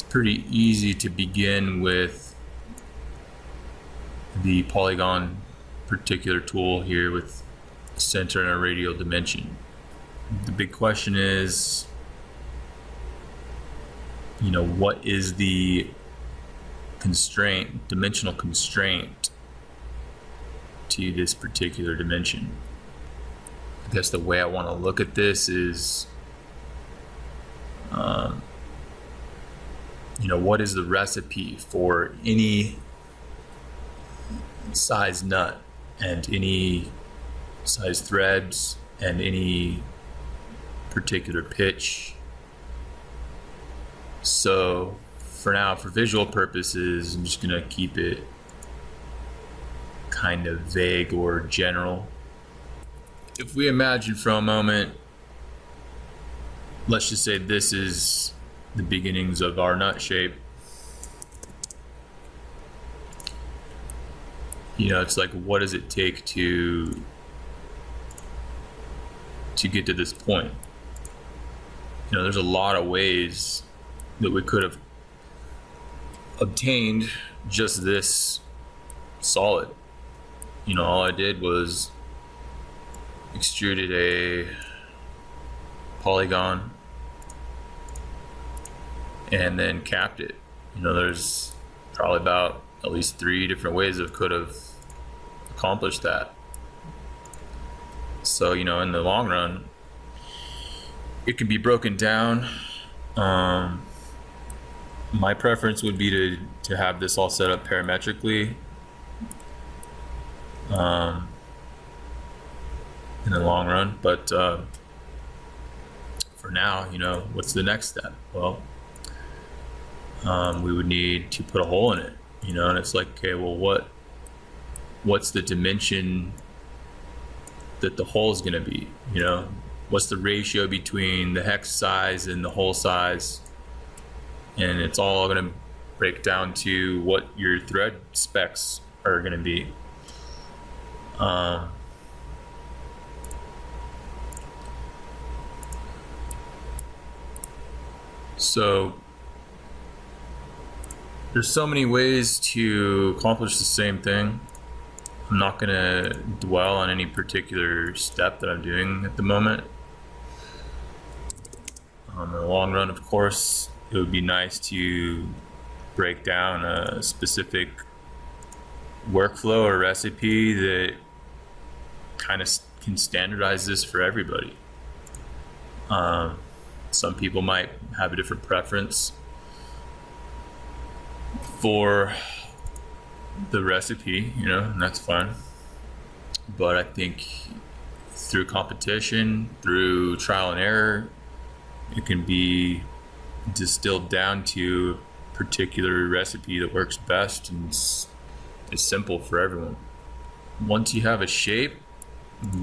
pretty easy to begin with the polygon particular tool here with center and a radial dimension. The big question is, what is the constraint, dimensional constraint to this particular dimension? I guess the way I want to look at this is, what is the recipe for any size nut and any size threads and any particular pitch? So for now, for visual purposes, I'm just going to keep it kind of vague or general. If we imagine for a moment, let's just say this is the beginnings of our nut shape. It's like, what does it take to get to this point? There's a lot of ways that we could have obtained just this solid. All I did was extruded a polygon and then capped it. There's probably about at least 3 different ways that could have accomplished that. So in the long run, it can be broken down. My preference would be to have this all set up parametrically. In the long run, but for now, what's the next step? Well, we would need to put a hole in it, and it's like, okay, well, what's the dimension that the hole is going to be? What's the ratio between the hex size and the hole size? And it's all going to break down to what your thread specs are going to be. So there's so many ways to accomplish the same thing. I'm not going to dwell on any particular step that I'm doing at the moment. In the long run, of course, it would be nice to break down a specific workflow or recipe that kind of can standardize this for everybody. Some people might have a different preference for the recipe, and that's fine. But I think through competition, through trial and error, it can be distilled down to a particular recipe that works best and is simple for everyone. Once you have a shape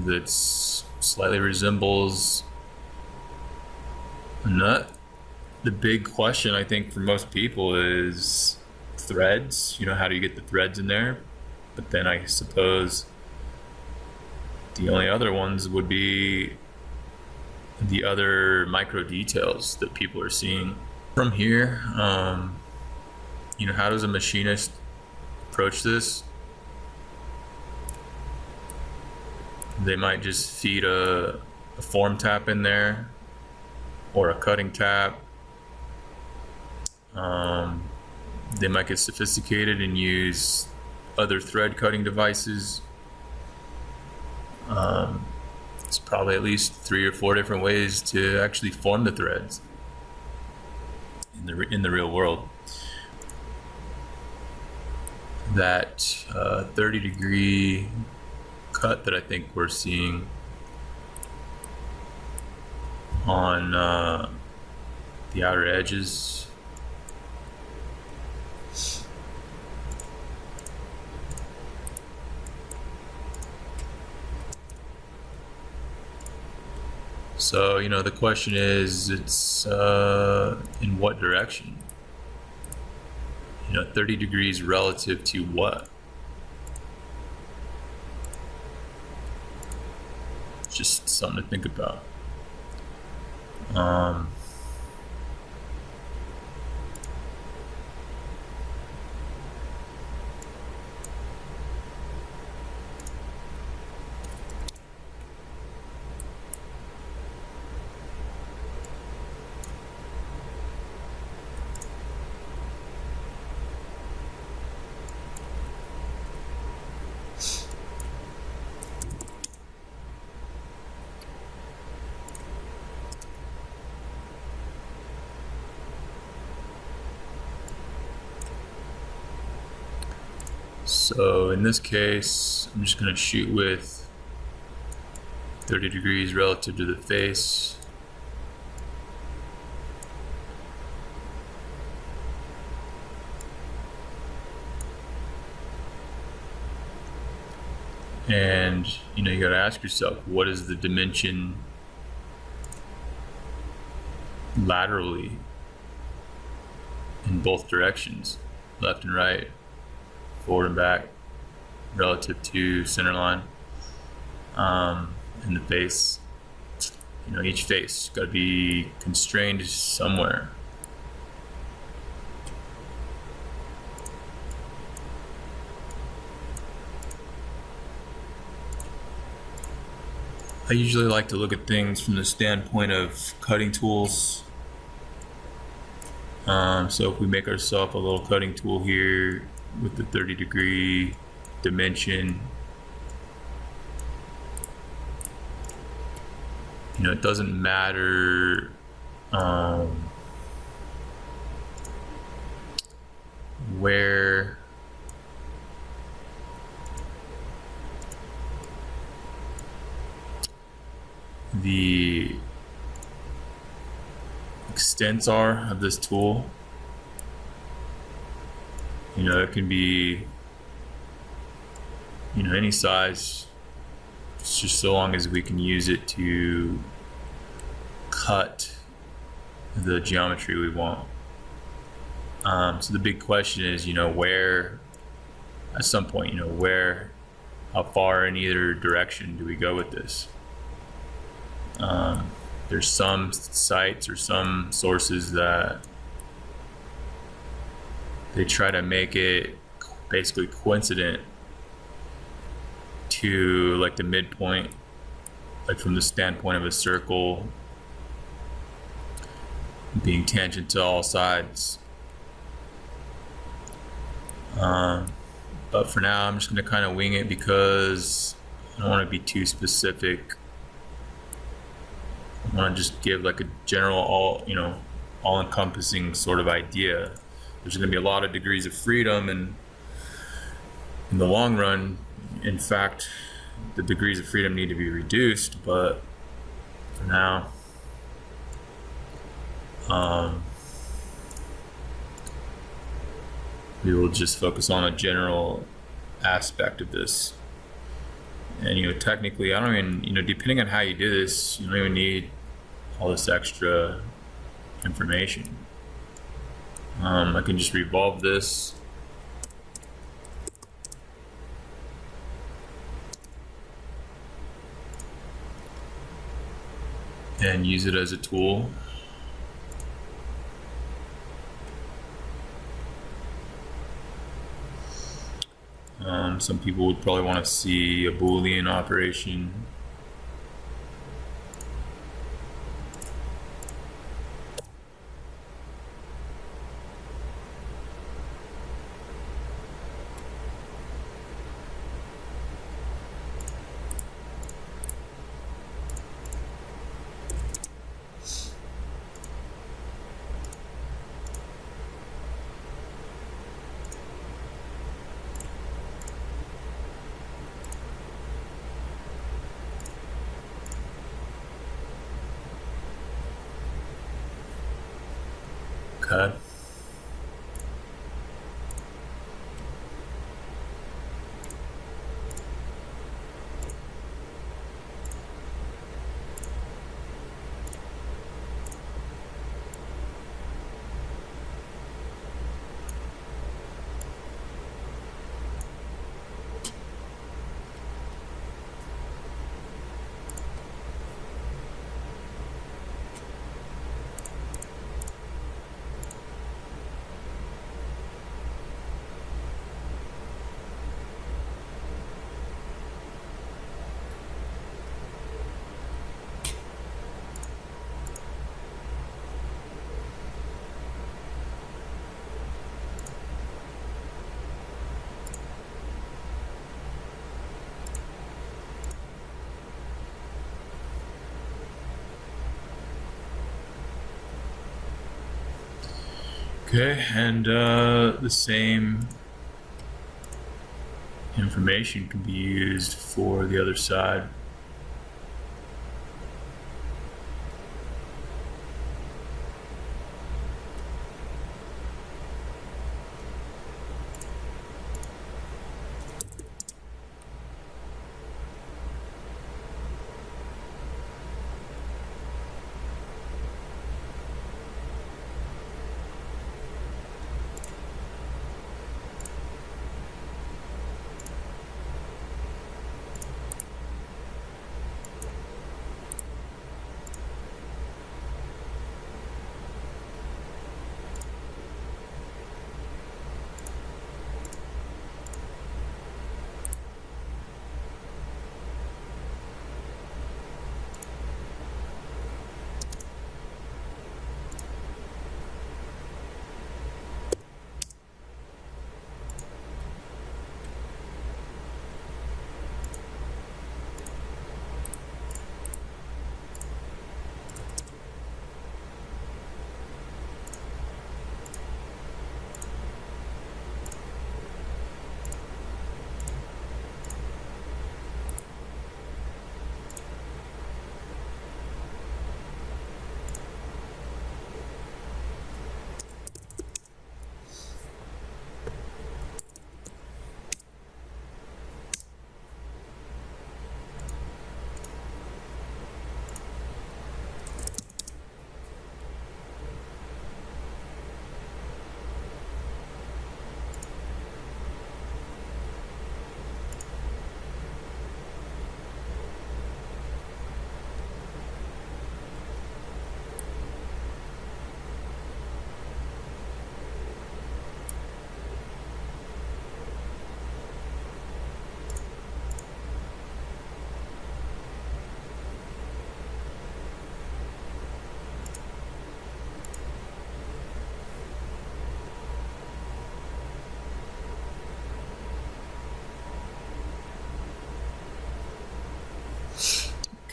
that slightly resembles a nut, the big question I think for most people is threads. How do you get the threads in there? But then I suppose the only other ones would be the other micro details that people are seeing. From here, how does a machinist approach this? They might just feed a form tap in there or a cutting tap. They might get sophisticated and use other thread cutting devices. It's probably at least 3 or 4 different ways to actually form the threads in the real world. That 30-degree cut that I think we're seeing on the outer edges, so the question is, it's in what direction? 30 degrees relative to what? It's just something to think about. So in this case, I'm just going to shoot with 30 degrees relative to the face. And you got to ask yourself, what is the dimension laterally in both directions, left and right, forward and back, relative to center line, and the face. Each face got to be constrained somewhere. I usually like to look at things from the standpoint of cutting tools. So if we make ourselves a little cutting tool here with the 30-degree dimension, it doesn't matter where the extents are of this tool. It can be any size, it's just so long as we can use it to cut the geometry we want. So the big question is, where at some point, how far in either direction do we go with this? There's some sites or some sources that they try to make it basically coincident to like the midpoint, like from the standpoint of a circle being tangent to all sides. But for now, I'm just going to kind of wing it because I don't want to be too specific. I want to just give like a general all-encompassing sort of idea. There's going to be a lot of degrees of freedom, and in the long run, in fact, the degrees of freedom need to be reduced, but for now, we will just focus on a general aspect of this. And technically, I don't even, depending on how you do this, you don't even need all this extra information. I can just revolve this. And use it as a tool. Some people would probably want to see a boolean operation. Okay. Okay, and the same information can be used for the other side.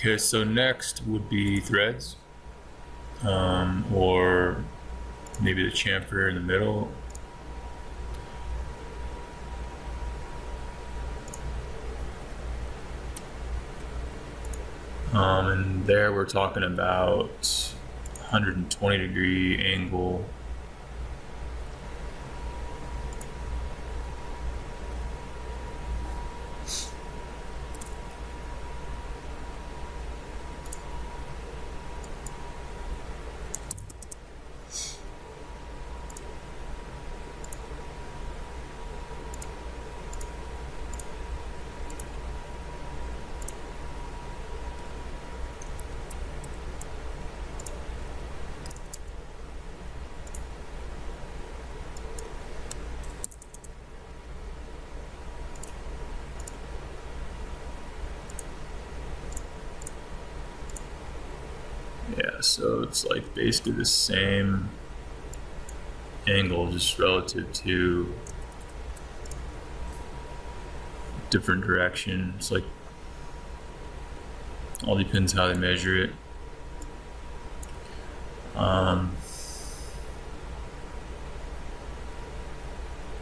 Okay, so next would be threads, or maybe the chamfer in the middle. And there we're talking about 120-degree angle. Yeah, so it's like basically the same angle, just relative to different direction. It's like all depends how they measure it.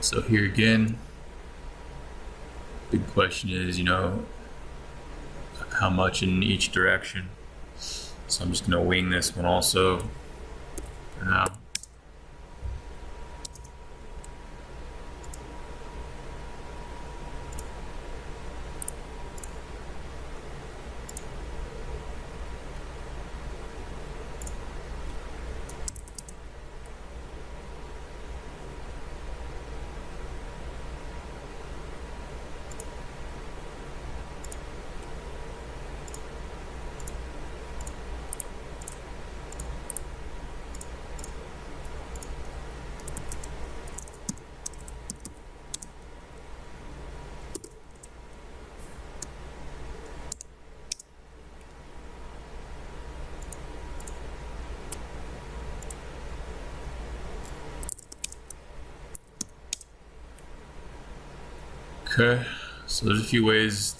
So here again, big question is, how much in each direction. So I'm just going to wing this one also for now. Okay, so there's a few ways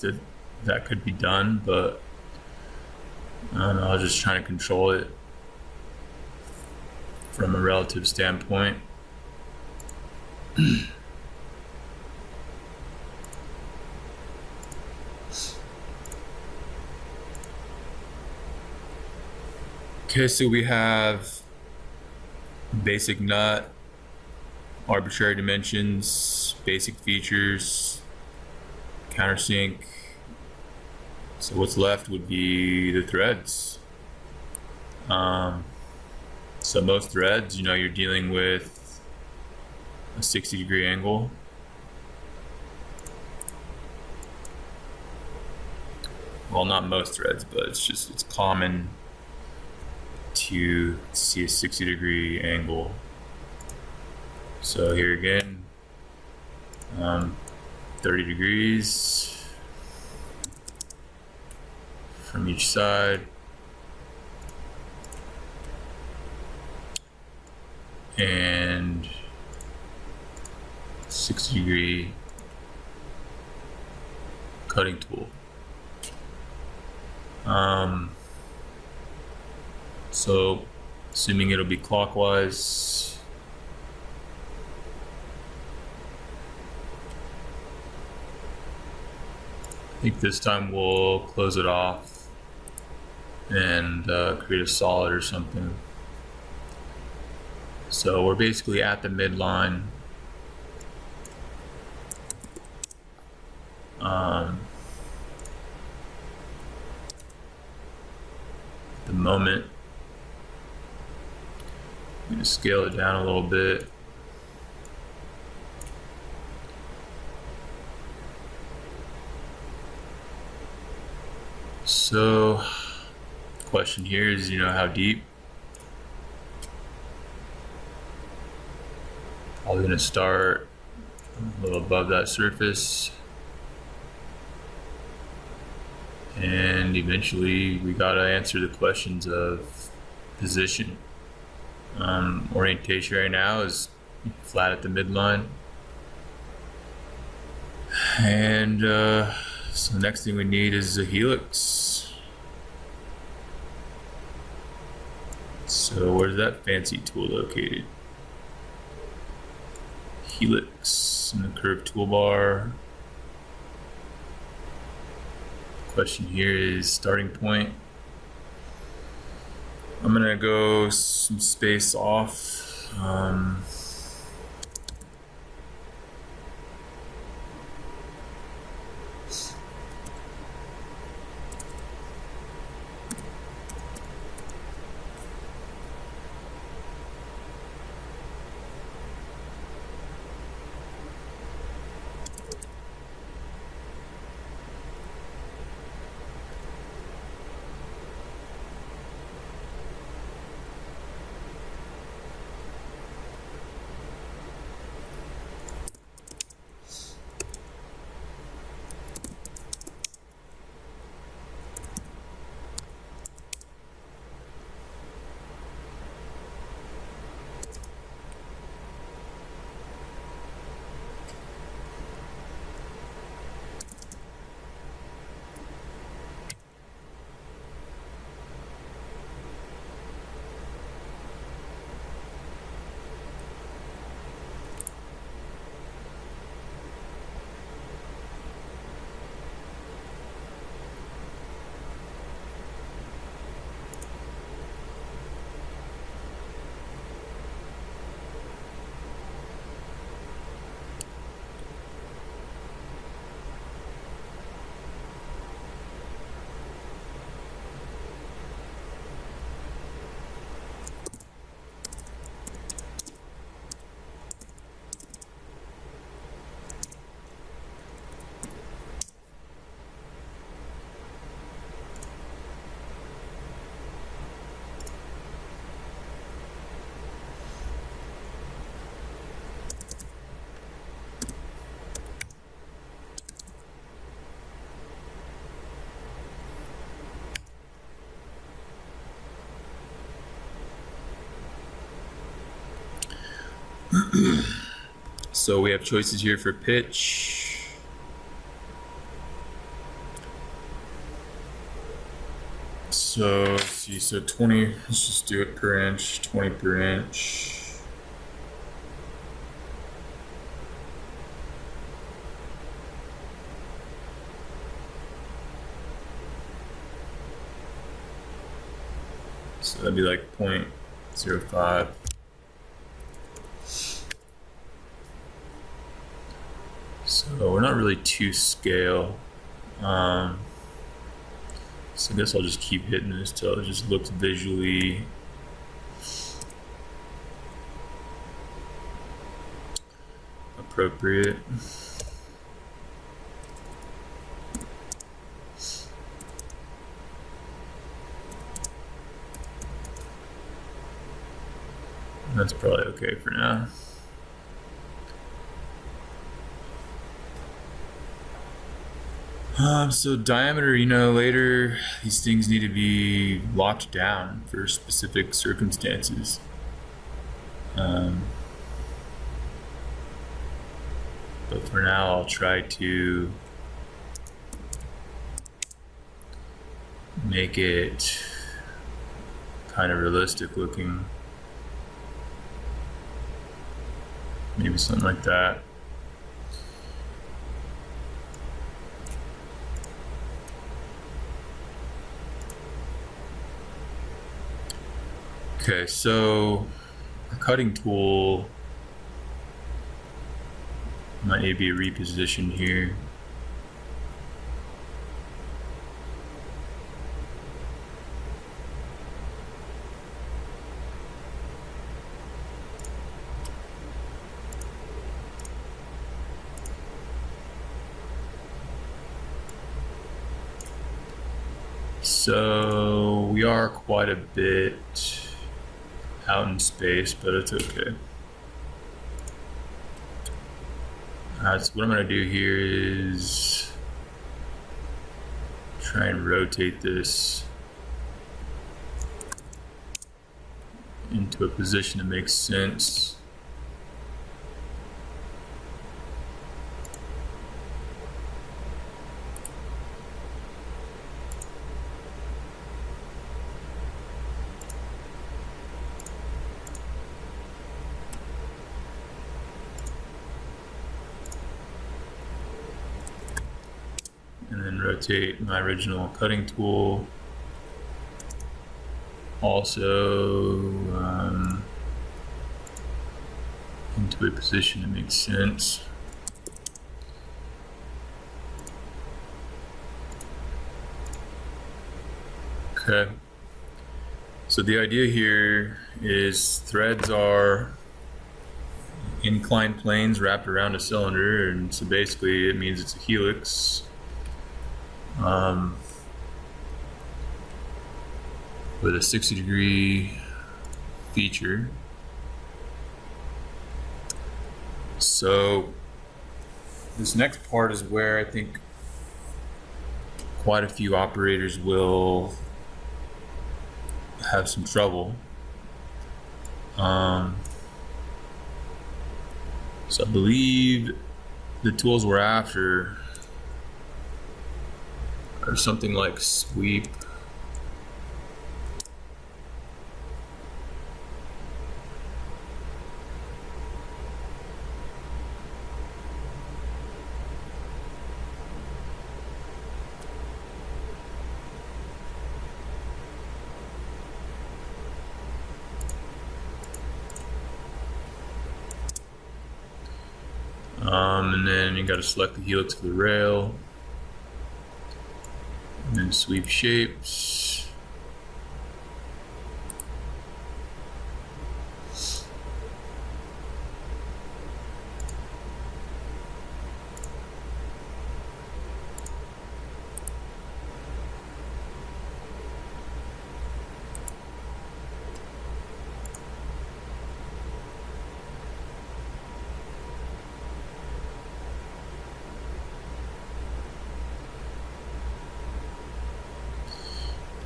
that could be done, but I don't know, I was just trying to control it from a relative standpoint. Okay, so we have basic nut, arbitrary dimensions, basic features, countersink. So what's left would be the threads. So most threads, you know, you're dealing with a 60-degree angle. Well, not most threads, but it's common to see a 60-degree angle. So here again, 30 degrees from each side. And 60-degree cutting tool. So assuming it'll be clockwise, I think this time we'll close it off and create a solid or something. So we're basically at the midline. At the moment, I'm going to scale it down a little bit. So, question here is, you know, how deep? Probably going to start a little above that surface. And eventually we got to answer the questions of position. Orientation right now is flat at the midline. And so the next thing we need is a helix. So where's that fancy tool located? Helix in the curved toolbar. Question here is starting point. I'm gonna go some space off. So we have choices here for pitch. So let's see, so 20, let's just do it per inch, 20 per inch. So that'd be like 0.05. So we're not really to scale. So I guess I'll just keep hitting this till it just looks visually appropriate. That's probably okay for now. So diameter, later these things need to be locked down for specific circumstances. But for now, I'll try to make it kind of realistic looking. Maybe something like that. Okay, so our cutting tool might need to be repositioned here. So we are quite a bit out in space, but it's okay. Alright, so what I'm going to do here is try and rotate this into a position that makes sense. And then rotate my original cutting tool. Also into a position that makes sense. Okay. So the idea here is threads are inclined planes wrapped around a cylinder, and so basically it means it's a helix. With a 60-degree feature. So this next part is where I think quite a few operators will have some trouble. So I believe the tools we're after or something like sweep. And then you got to select the helix for the rail. And then sweep shapes.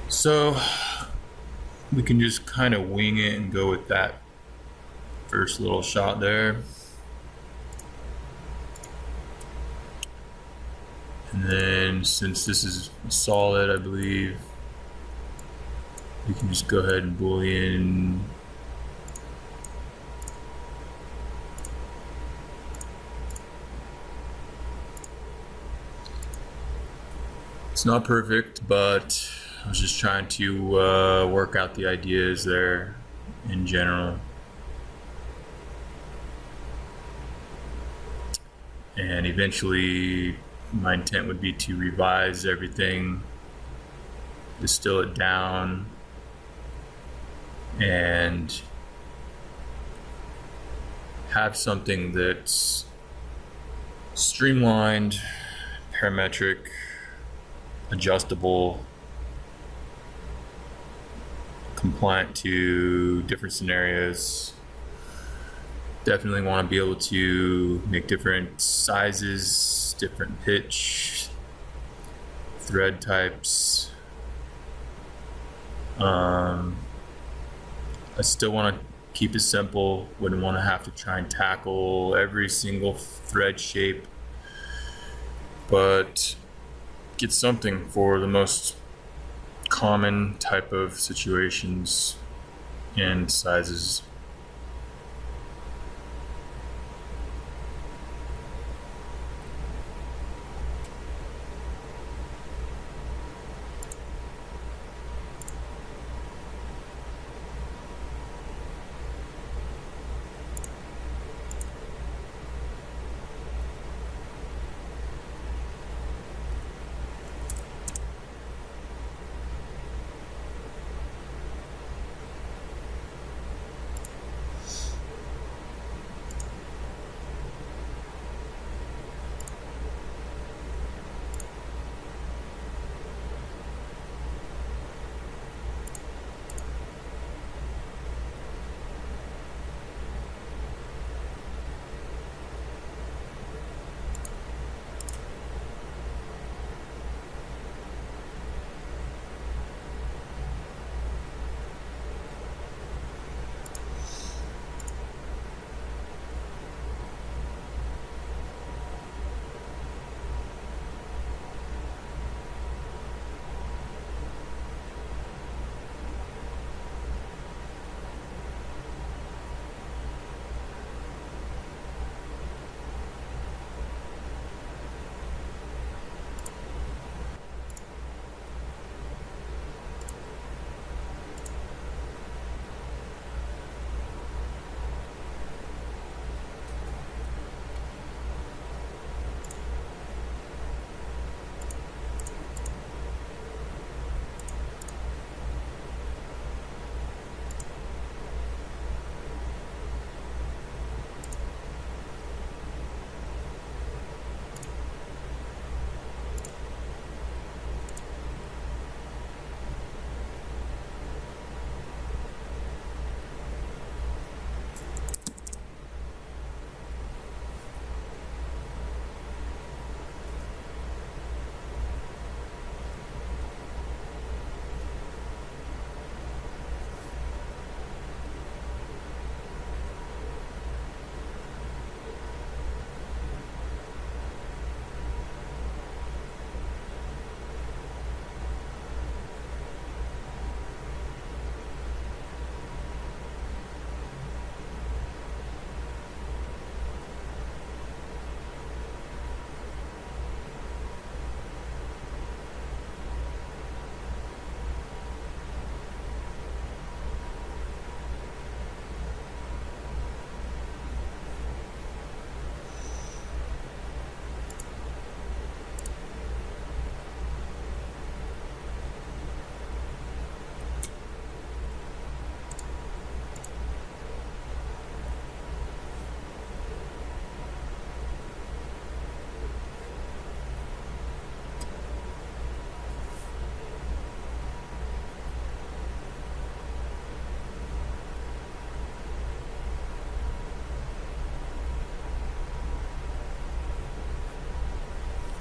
So we can just kind of wing it and go with that first little shot there. And then since this is solid, I believe we can just go ahead and boolean it's not perfect, but I was just trying to work out the ideas there in general. And eventually my intent would be to revise everything, distill it down, and have something that's streamlined, parametric, adjustable, compliant to different scenarios. Definitely want to be able to make different sizes, different pitch, thread types. I still want to keep it simple. Wouldn't want to have to try and tackle every single thread shape, but get something for the most common type of situations and sizes.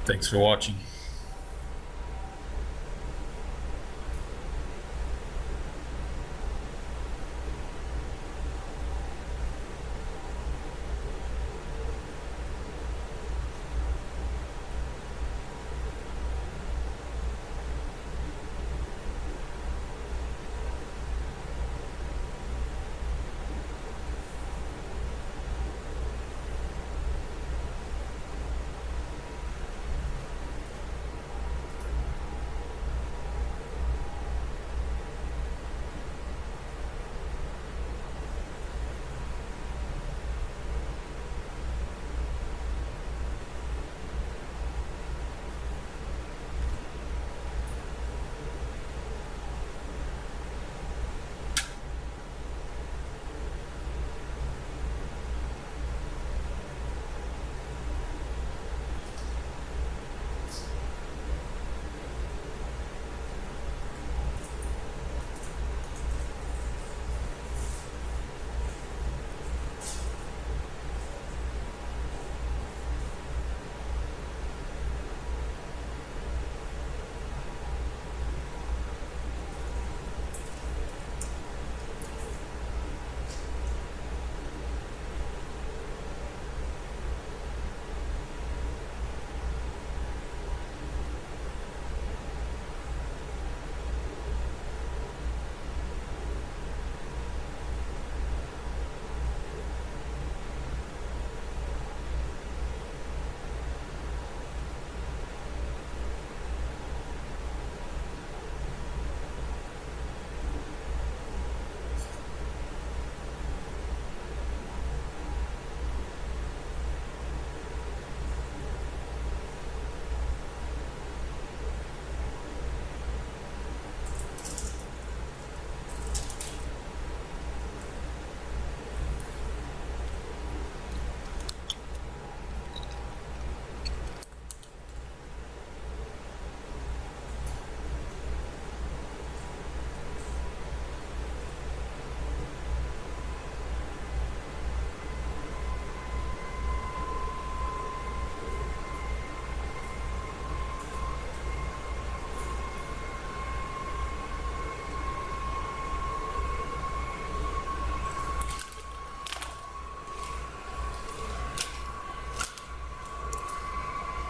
Thanks for watching.